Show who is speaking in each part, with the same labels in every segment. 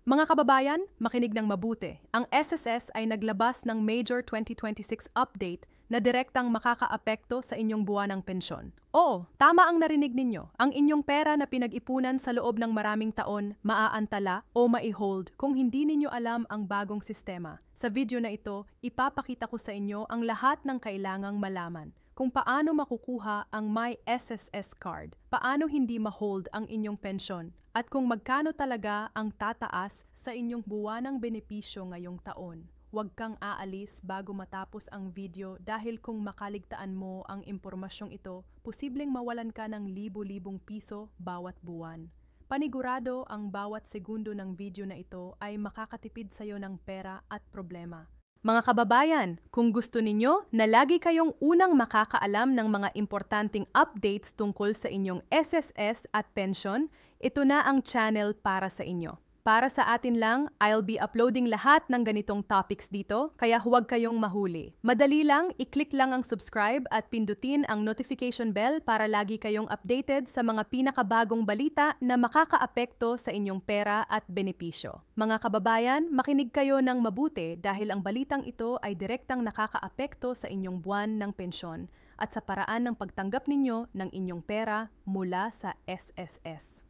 Speaker 1: Mga kababayan, makinig ng mabuti. Ang SSS ay naglabas ng Major 2026 update na direktang makakaapekto sa inyong buwanang pensyon. Oo, tama ang narinig ninyo. Ang inyong pera na pinag-ipunan sa loob ng maraming taon, maaantala o mai-hold kung hindi ninyo alam ang bagong sistema. Sa video na ito, ipapakita ko sa inyo ang lahat ng kailangang malaman. Kung paano makukuha ang My SSS card, paano hindi ma-hold ang inyong pensyon, at kung magkano talaga ang tataas sa inyong buwanang benepisyo ngayong taon. Huwag kang aalis bago matapos ang video dahil kung makaligtaan mo ang impormasyong ito, posibleng mawalan ka ng libo-libong piso bawat buwan. Panigurado ang bawat segundo ng video na ito ay makakatipid sa iyo ng pera at problema. Mga kababayan, kung gusto ninyo na lagi kayong unang makakaalam ng mga importanteng updates tungkol sa inyong SSS at pension, ito na ang channel para sa inyo. Para sa atin lang, I'll be uploading lahat ng ganitong topics dito, kaya huwag kayong mahuli. Madali lang, i-click lang ang subscribe at pindutin ang notification bell para lagi kayong updated sa mga pinakabagong balita na makakaapekto sa inyong pera at benepisyo. Mga kababayan, makinig kayo ng mabuti dahil ang balitang ito ay direktang nakakaapekto sa inyong buwan ng pensyon at sa paraan ng pagtanggap ninyo ng inyong pera mula sa SSS.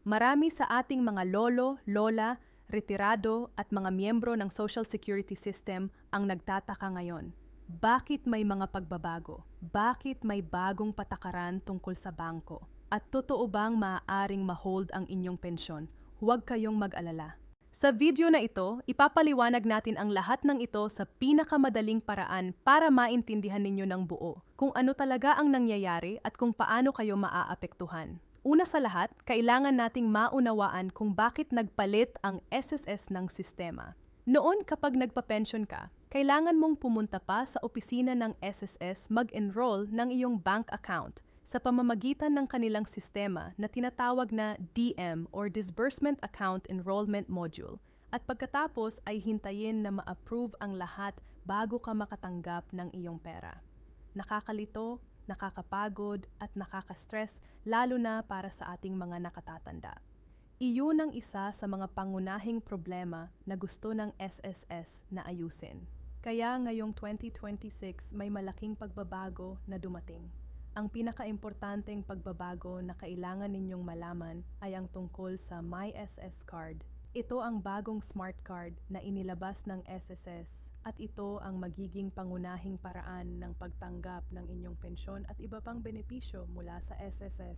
Speaker 1: Marami sa ating mga lolo, lola, retirado at mga miyembro ng Social Security System ang nagtataka ngayon. Bakit may mga pagbabago? Bakit may bagong patakaran tungkol sa bangko? At totoo bang maaaring ma-hold ang inyong pensyon? Huwag kayong mag-alala. Sa video na ito, ipapaliwanag natin ang lahat ng ito sa pinakamadaling paraan para maintindihan ninyo ng buo kung ano talaga ang nangyayari at kung paano kayo maaapektuhan. Una sa lahat, kailangan nating maunawaan kung bakit nagpalit ang SSS ng sistema. Noon kapag nagpa-pension ka, kailangan mong pumunta pa sa opisina ng SSS mag-enroll ng iyong bank account sa pamamagitan ng kanilang sistema na tinatawag na DM or Disbursement Account Enrollment Module. At pagkatapos ay hintayin na ma-approve ang lahat bago ka makatanggap ng iyong pera. Nakakalito, nakakapagod at nakaka-stress lalo na para sa ating mga nakatatanda. Iyon ang isa sa mga pangunahing problema na gusto ng SSS na ayusin. Kaya ngayong 2026 may malaking pagbabago na dumating. Ang pinaka-importanteng pagbabago na kailangan ninyong malaman ay ang tungkol sa My SS Card. Ito ang bagong smart card na inilabas ng SSS. At ito ang magiging pangunahing paraan ng pagtanggap ng inyong pensyon at iba pang benepisyo mula sa SSS.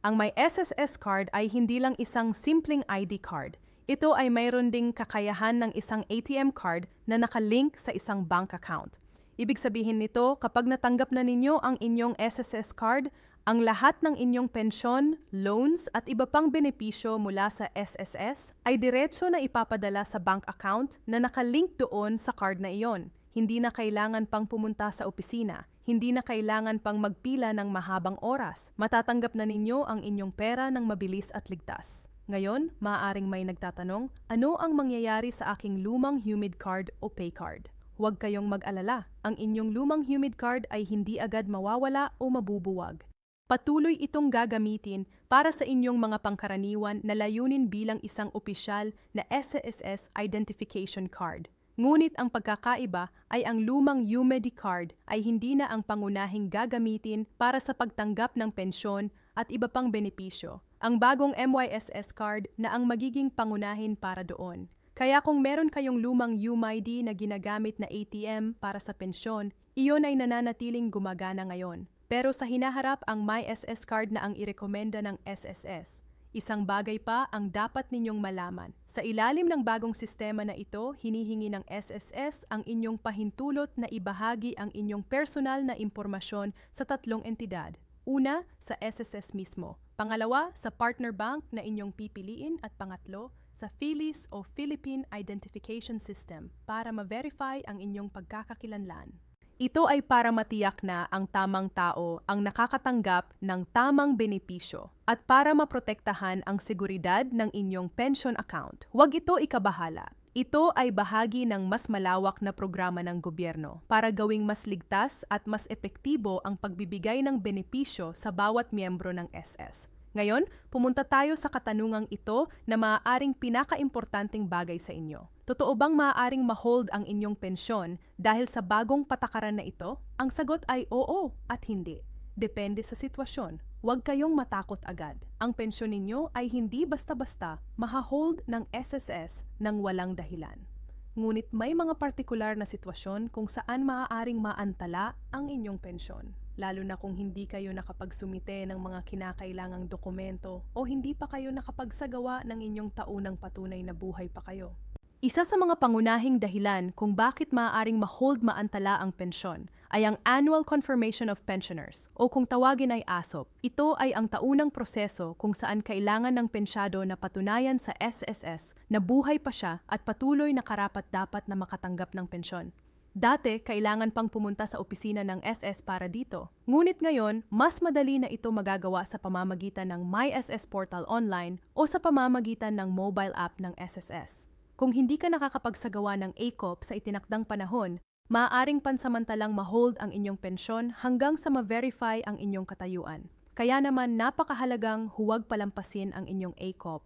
Speaker 1: Ang My SSS card ay hindi lang isang simpleng ID card. Ito ay mayroon ding kakayahan ng isang ATM card na nakalink sa isang bank account. Ibig sabihin nito, kapag natanggap na ninyo ang inyong SSS card, ang lahat ng inyong pensyon, loans at iba pang benepisyo mula sa SSS ay diretso na ipapadala sa bank account na nakalink doon sa card na iyon. Hindi na kailangan pang pumunta sa opisina. Hindi na kailangan pang magpila ng mahabang oras. Matatanggap na ninyo ang inyong pera ng mabilis at ligtas. Ngayon, maaaring may nagtatanong, ano ang mangyayari sa aking lumang humid card o pay card? Huwag kayong mag-alala. Ang inyong lumang humid card ay hindi agad mawawala o mabubuwag. Patuloy itong gagamitin para sa inyong mga pangkaraniwan na layunin bilang isang opisyal na SSS Identification Card. Ngunit ang pagkakaiba ay ang lumang UMEDI card ay hindi na ang pangunahing gagamitin para sa pagtanggap ng pensyon at iba pang benepisyo. Ang bagong MYSS card na ang magiging pangunahin para doon. Kaya kung meron kayong lumang UMID na ginagamit na ATM para sa pensyon, iyon ay nananatiling gumagana ngayon. Pero sa hinaharap ang My SS card na ang irekomenda ng SSS. Isang bagay pa ang dapat ninyong malaman. Sa ilalim ng bagong sistema na ito, hinihingi ng SSS ang inyong pahintulot na ibahagi ang inyong personal na impormasyon sa tatlong entidad. Una, sa SSS mismo. Pangalawa, sa partner bank na inyong pipiliin. At pangatlo, sa PHILIS o Philippine Identification System para ma-verify ang inyong pagkakakilanlan. Ito ay para matiyak na ang tamang tao ang nakakatanggap ng tamang benepisyo at para maprotektahan ang seguridad ng inyong pension account. Huwag ito ikabahala. Ito ay bahagi ng mas malawak na programa ng gobyerno para gawing mas ligtas at mas epektibo ang pagbibigay ng benepisyo sa bawat miyembro ng SS. Ngayon, pumunta tayo sa katanungang ito na maaaring pinakaimportanteng bagay sa inyo. Totoo bang maaaring ma-hold ang inyong pensyon dahil sa bagong patakaran na ito? Ang sagot ay oo at hindi. Depende sa sitwasyon. Huwag kayong matakot agad. Ang pensyon ninyo ay hindi basta-basta maha-hold ng SSS ng walang dahilan. Ngunit may mga partikular na sitwasyon kung saan maaaring maantala ang inyong pensyon. Lalo na kung hindi kayo nakapagsumite ng mga kinakailangang dokumento o hindi pa kayo nakapagsagawa ng inyong taunang patunay na buhay pa kayo. Isa sa mga pangunahing dahilan kung bakit maaaring ma-hold maantala ang pensyon ay ang Annual Confirmation of Pensioners o kung tawagin ay ASOP. Ito ay ang taunang proseso kung saan kailangan ng pensyado na patunayan sa SSS na buhay pa siya at patuloy na karapat-dapat na makatanggap ng pensyon. Dati, kailangan pang pumunta sa opisina ng SS para dito. Ngunit ngayon, mas madali na ito magagawa sa pamamagitan ng MySS Portal Online o sa pamamagitan ng mobile app ng SSS. Kung hindi ka nakakapagsagawa ng ACOP sa itinakdang panahon, maaaring pansamantalang ma-hold ang inyong pensyon hanggang sa ma-verify ang inyong katayuan. Kaya naman napakahalagang huwag palampasin ang inyong ACOP.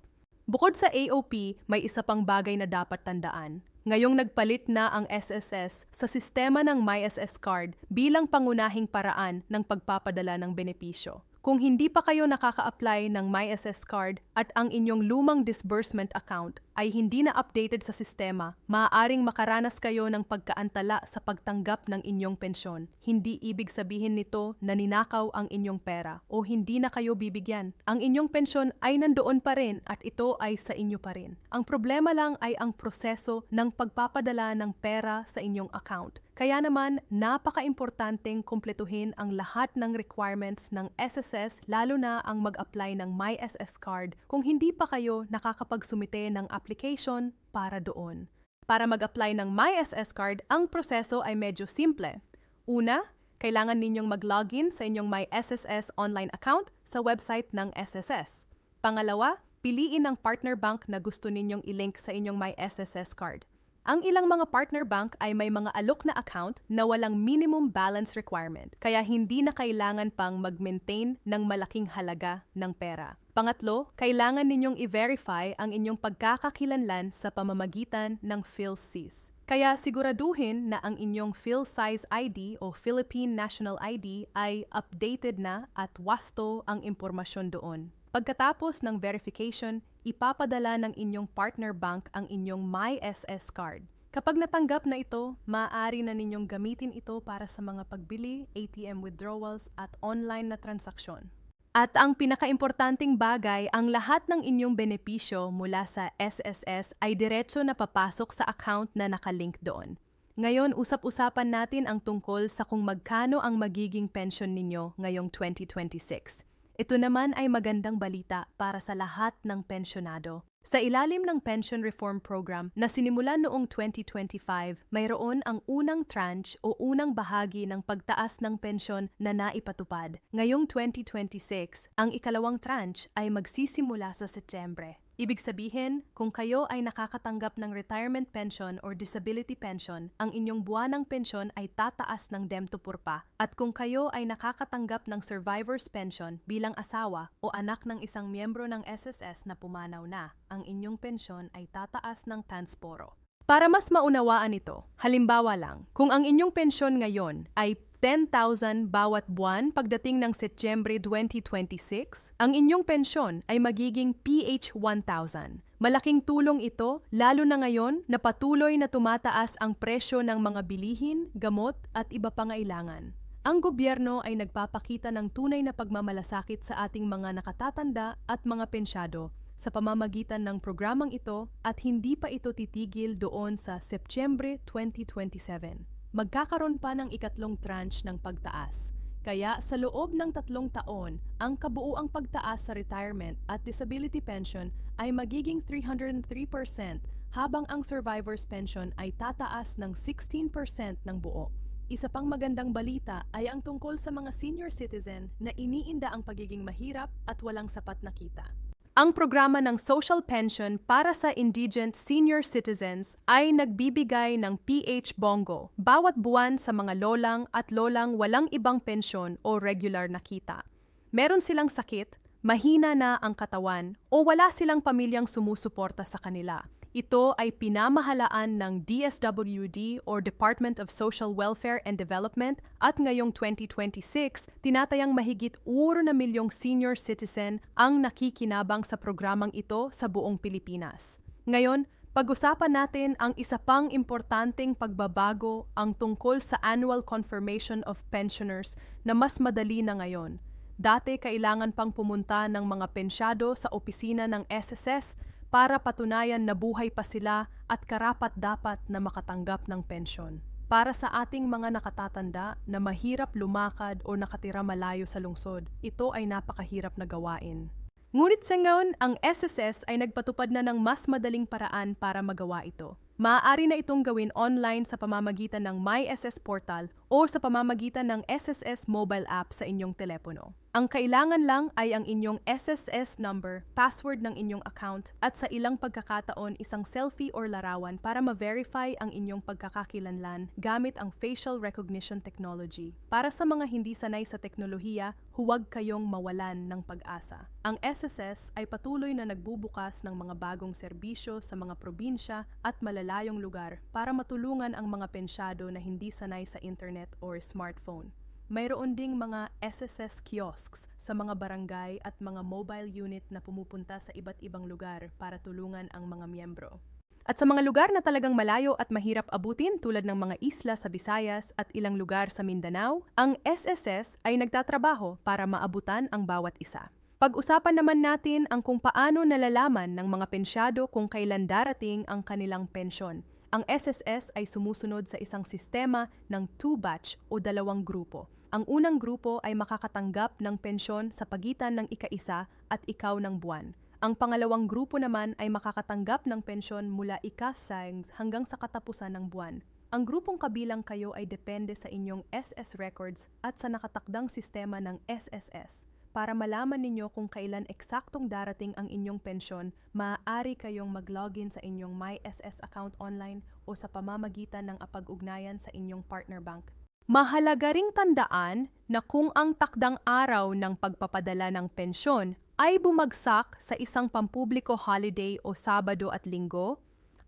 Speaker 1: Bukod sa AOP, may isa pang bagay na dapat tandaan. Ngayong nagpalit na ang SSS sa sistema ng MySS Card bilang pangunahing paraan ng pagpapadala ng benepisyo. Kung hindi pa kayo nakaka-apply ng MySS Card at ang inyong lumang disbursement account ay hindi na updated sa sistema, maaaring makaranas kayo ng pagkaantala sa pagtanggap ng inyong pensyon. Hindi ibig sabihin nito na ninakaw ang inyong pera o hindi na kayo bibigyan. Ang inyong pensyon ay nandoon pa rin at ito ay sa inyo pa rin. Ang problema lang ay ang proseso ng pagpapadala ng pera sa inyong account. Kaya naman, napaka-importanteng kumpletuhin ang lahat ng requirements ng SSS lalo na ang mag-apply ng MySS Card kung hindi pa kayo nakakapagsumite ng application para doon. Para mag-apply ng MySS Card, ang proseso ay medyo simple. Una, kailangan ninyong mag-login sa inyong MySSS online account sa website ng SSS. Pangalawa, piliin ang partner bank na gusto ninyong i-link sa inyong MySSS Card. Ang ilang mga partner bank ay may mga alok na account na walang minimum balance requirement, kaya hindi na kailangan pang mag-maintain ng malaking halaga ng pera. Pangatlo, kailangan ninyong i-verify ang inyong pagkakakilanlan sa pamamagitan ng PhilSys. Kaya siguraduhin na ang inyong PhilSys ID o Philippine National ID ay updated na at wasto ang impormasyon doon. Pagkatapos ng verification, ipapadala ng inyong partner bank ang inyong MySS Card. Kapag natanggap na ito, maaari na ninyong gamitin ito para sa mga pagbili, ATM withdrawals at online na transaksyon. At ang pinakaimportanteng bagay, ang lahat ng inyong benepisyo mula sa SSS ay diretso na papasok sa account na nakalink doon. Ngayon, usap-usapan natin ang tungkol sa kung magkano ang magiging pension ninyo ngayong 2026. Ito naman ay magandang balita para sa lahat ng pensyonado. Sa ilalim ng Pension Reform Program na sinimulan noong 2025, mayroon ang unang tranche o unang bahagi ng pagtaas ng pensyon na naipatupad. Ngayong 2026, ang ikalawang tranche ay magsisimula sa Setyembre. Ibig sabihin, kung kayo ay nakakatanggap ng retirement pension or disability pension, ang inyong buwanang pensyon ay tataas ng DEM-TO-PURPA. At kung kayo ay nakakatanggap ng survivor's pension bilang asawa o anak ng isang miyembro ng SSS na pumanaw na, ang inyong pensyon ay tataas ng TANSPORO. Para mas maunawaan ito, halimbawa lang, kung ang inyong pensyon ngayon ay 10,000 bawat buwan pagdating ng Setyembre 2026, ang inyong pensyon ay magiging PH 1,000. Malaking tulong ito, lalo na ngayon na patuloy na tumataas ang presyo ng mga bilihin, gamot at iba pangailangan. Ang gobyerno ay nagpapakita ng tunay na pagmamalasakit sa ating mga nakatatanda at mga pensyado sa pamamagitan ng programang ito at hindi pa ito titigil doon sa Setyembre 2027. Magkakaroon pa ng ikatlong tranche ng pagtaas. Kaya sa loob ng 3 taon, ang kabuuang pagtaas sa retirement at disability pension ay magiging 303% habang ang survivor's pension ay tataas ng 16% ng buo. Isa pang magandang balita ay ang tungkol sa mga senior citizen na iniinda ang pagiging mahirap at walang sapat na kita. Ang programa ng social pension para sa indigent senior citizens ay nagbibigay ng PH Bongo bawat buwan sa mga lolang at lolang walang ibang pensyon o regular na kita. Meron silang sakit, mahina na ang katawan o wala silang pamilyang sumusuporta sa kanila. Ito ay pinamahalaan ng DSWD or Department of Social Welfare and Development at ngayong 2026, tinatayang mahigit 1 milyong senior citizen ang nakikinabang sa programang ito sa buong Pilipinas. Ngayon, pag-usapan natin ang isa pang importanteng pagbabago ang tungkol sa Annual Confirmation of Pensioners na mas madali na ngayon. Dati kailangan pang pumunta ng mga pensyado sa opisina ng SSS para patunayan na buhay pa sila at karapat-dapat na makatanggap ng pensyon. Para sa ating mga nakatatanda na mahirap lumakad o nakatira malayo sa lungsod, ito ay napakahirap na gawain. Ngunit sa ngayon, ang SSS ay nagpatupad na ng mas madaling paraan para magawa ito. Maaari na itong gawin online sa pamamagitan ng MySS Portal o sa pamamagitan ng SSS mobile app sa inyong telepono. Ang kailangan lang ay ang inyong SSS number, password ng inyong account, at sa ilang pagkakataon isang selfie or larawan para ma-verify ang inyong pagkakakilanlan gamit ang facial recognition technology. Para sa mga hindi sanay sa teknolohiya, huwag kayong mawalan ng pag-asa. Ang SSS ay patuloy na nagbubukas ng mga bagong serbisyo sa mga probinsya at malalayong lugar para matulungan ang mga pensyado na hindi sanay sa internet or smartphone. Mayroon ding mga SSS kiosks sa mga barangay at mga mobile unit na pumupunta sa iba't ibang lugar para tulungan ang mga miyembro. At sa mga lugar na talagang malayo at mahirap abutin tulad ng mga isla sa Visayas at ilang lugar sa Mindanao, ang SSS ay nagtatrabaho para maabutan ang bawat isa. Pag-usapan naman natin ang kung paano nalalaman ng mga pensyado kung kailan darating ang kanilang pensyon. Ang SSS ay sumusunod sa isang sistema ng 2-batch o 2 grupo. Ang unang grupo ay makakatanggap ng pensyon sa pagitan ng ika-1 at ikaw ng buwan. Ang pangalawang grupo naman ay makakatanggap ng pensyon mula ika-6 hanggang sa katapusan ng buwan. Ang grupong kabilang kayo ay depende sa inyong SS records at sa nakatakdang sistema ng SSS. Para malaman ninyo kung kailan eksaktong darating ang inyong pensyon, maaari kayong mag-login sa inyong MySS account online o sa pamamagitan ng apag-ugnayan sa inyong partner bank. Mahalaga ring tandaan na kung ang takdang araw ng pagpapadala ng pensyon ay bumagsak sa isang pampubliko holiday o Sabado at Linggo,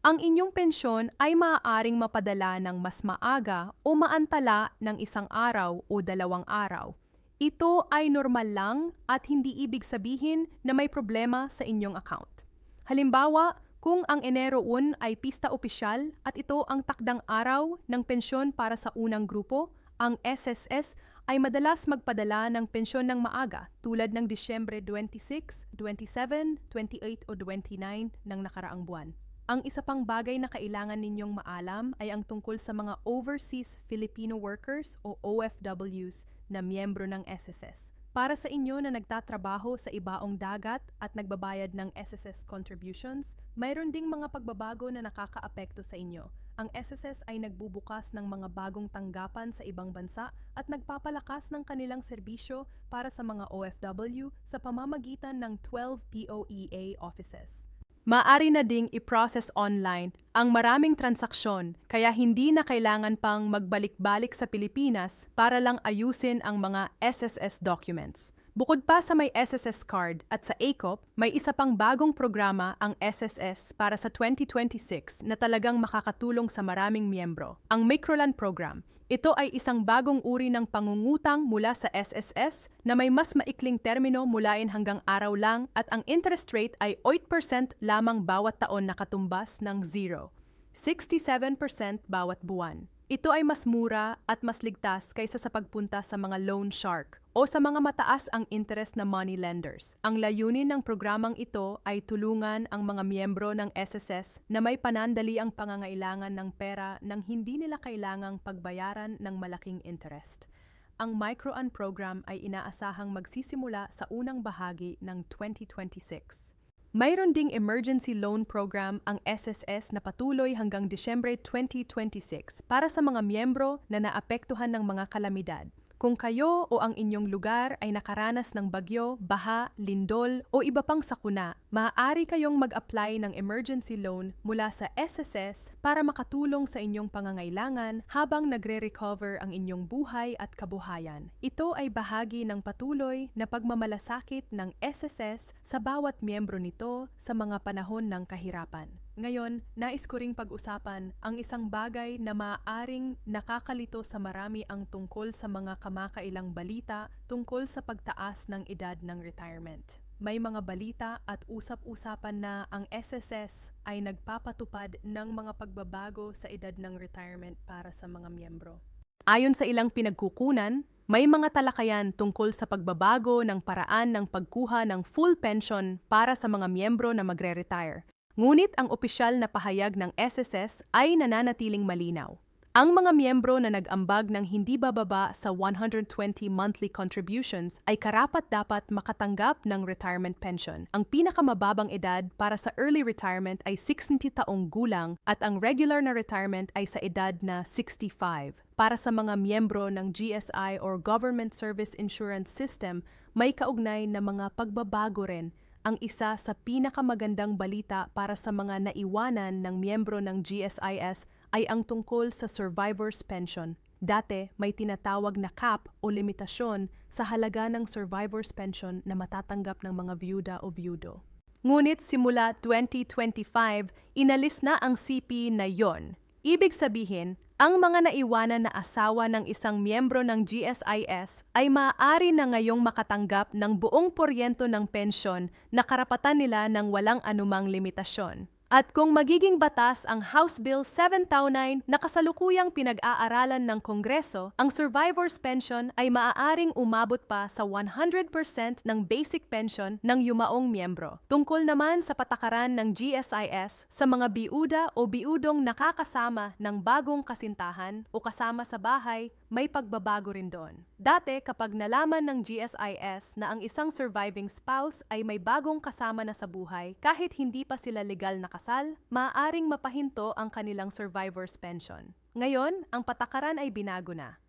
Speaker 1: ang inyong pensyon ay maaaring mapadala ng mas maaga o maantala ng 1 araw o 2 araw. Ito ay normal lang at hindi ibig sabihin na may problema sa inyong account. Halimbawa, kung ang Enero 1 ay pista opisyal at ito ang takdang araw ng pensyon para sa unang grupo, ang SSS ay madalas magpadala ng pensyon ng maaga tulad ng Disyembre 26, 27, 28 o 29 ng nakaraang buwan. Ang isa pang bagay na kailangan ninyong maalam ay ang tungkol sa mga Overseas Filipino Workers o OFWs na miyembro ng SSS. Para sa inyo na nagtatrabaho sa ibaong dagat at nagbabayad ng SSS contributions, mayroon ding mga pagbabago na nakakaapekto sa inyo. Ang SSS ay nagbubukas ng mga bagong tanggapan sa ibang bansa at nagpapalakas ng kanilang serbisyo para sa mga OFW sa pamamagitan ng 12 POEA offices. Maaari na ding i-process online ang maraming transaksyon kaya hindi na kailangan pang magbalik-balik sa Pilipinas para lang ayusin ang mga SSS documents. Bukod pa sa may SSS card at sa ACOP, may isa pang bagong programa ang SSS para sa 2026 na talagang makakatulong sa maraming miyembro, ang Microland Program. Ito ay isang bagong uri ng pangungutang mula sa SSS na may mas maikling termino mulain hanggang araw lang at ang interest rate ay 8% lamang bawat taon na katumbas ng 0. 67% bawat buwan. Ito ay mas mura at mas ligtas kaysa sa pagpunta sa mga loan shark o sa mga mataas ang interest na money lenders. Ang layunin ng programang ito ay tulungan ang mga miyembro ng SSS na may panandali ang pangangailangan ng pera nang hindi nila kailangang pagbayaran ng malaking interest. Ang Microland program ay inaasahang magsisimula sa unang bahagi ng 2026. Mayroon ding emergency loan program ang SSS na patuloy hanggang Disyembre 2026 para sa mga miyembro na naapektuhan ng mga kalamidad. Kung kayo o ang inyong lugar ay nakaranas ng bagyo, baha, lindol o iba pang sakuna, maaari kayong mag-apply ng emergency loan mula sa SSS para makatulong sa inyong pangangailangan habang nagre-recover ang inyong buhay at kabuhayan. Ito ay bahagi ng patuloy na pagmamalasakit ng SSS sa bawat miyembro nito sa mga panahon ng kahirapan. Ngayon, nais ko ring pag-usapan ang isang bagay na maaaring nakakalito sa marami ang tungkol sa mga kamakailang balita tungkol sa pagtaas ng edad ng retirement. May mga balita at usap-usapan na ang SSS ay nagpapatupad ng mga pagbabago sa edad ng retirement para sa mga miyembro. Ayon sa ilang pinagkukunan, may mga talakayan tungkol sa pagbabago ng paraan ng pagkuha ng full pension para sa mga miyembro na magre-retire. Ngunit ang opisyal na pahayag ng SSS ay nananatiling malinaw. Ang mga miyembro na nag-ambag ng hindi bababa sa 120 monthly contributions ay karapat-dapat makatanggap ng retirement pension. Ang pinakamababang edad para sa early retirement ay 60 taong gulang at ang regular na retirement ay sa edad na 65. Para sa mga miyembro ng GSI or Government Service Insurance System, may kaugnay na mga pagbabago rin. Ang isa sa pinakamagandang balita para sa mga naiwanan ng miyembro ng GSIS ay ang tungkol sa survivor's pension. Dati, may tinatawag na cap o limitasyon sa halaga ng survivor's pension na matatanggap ng mga byuda o byudo. Ngunit simula 2025, inalis na ang CP na yon. Ibig sabihin, ang mga naiwanan na asawa ng isang miyembro ng GSIS ay maaari na ngayong makatanggap ng buong poryento ng pensyon na karapatan nila ng walang anumang limitasyon. At kung magiging batas ang House Bill 729 na kasalukuyang pinag-aaralan ng Kongreso, ang survivor's pension ay maaaring umabot pa sa 100% ng basic pension ng yumaong miyembro. Tungkol naman sa patakaran ng GSIS sa mga biuda o biudong nakakasama ng bagong kasintahan o kasama sa bahay, may pagbabago rin doon. Dati, kapag nalaman ng GSIS na ang isang surviving spouse ay may bagong kasama na sa buhay, kahit hindi pa sila legal na kasal, maaaring mapahinto ang kanilang survivor's pension. Ngayon, ang patakaran ay binago na.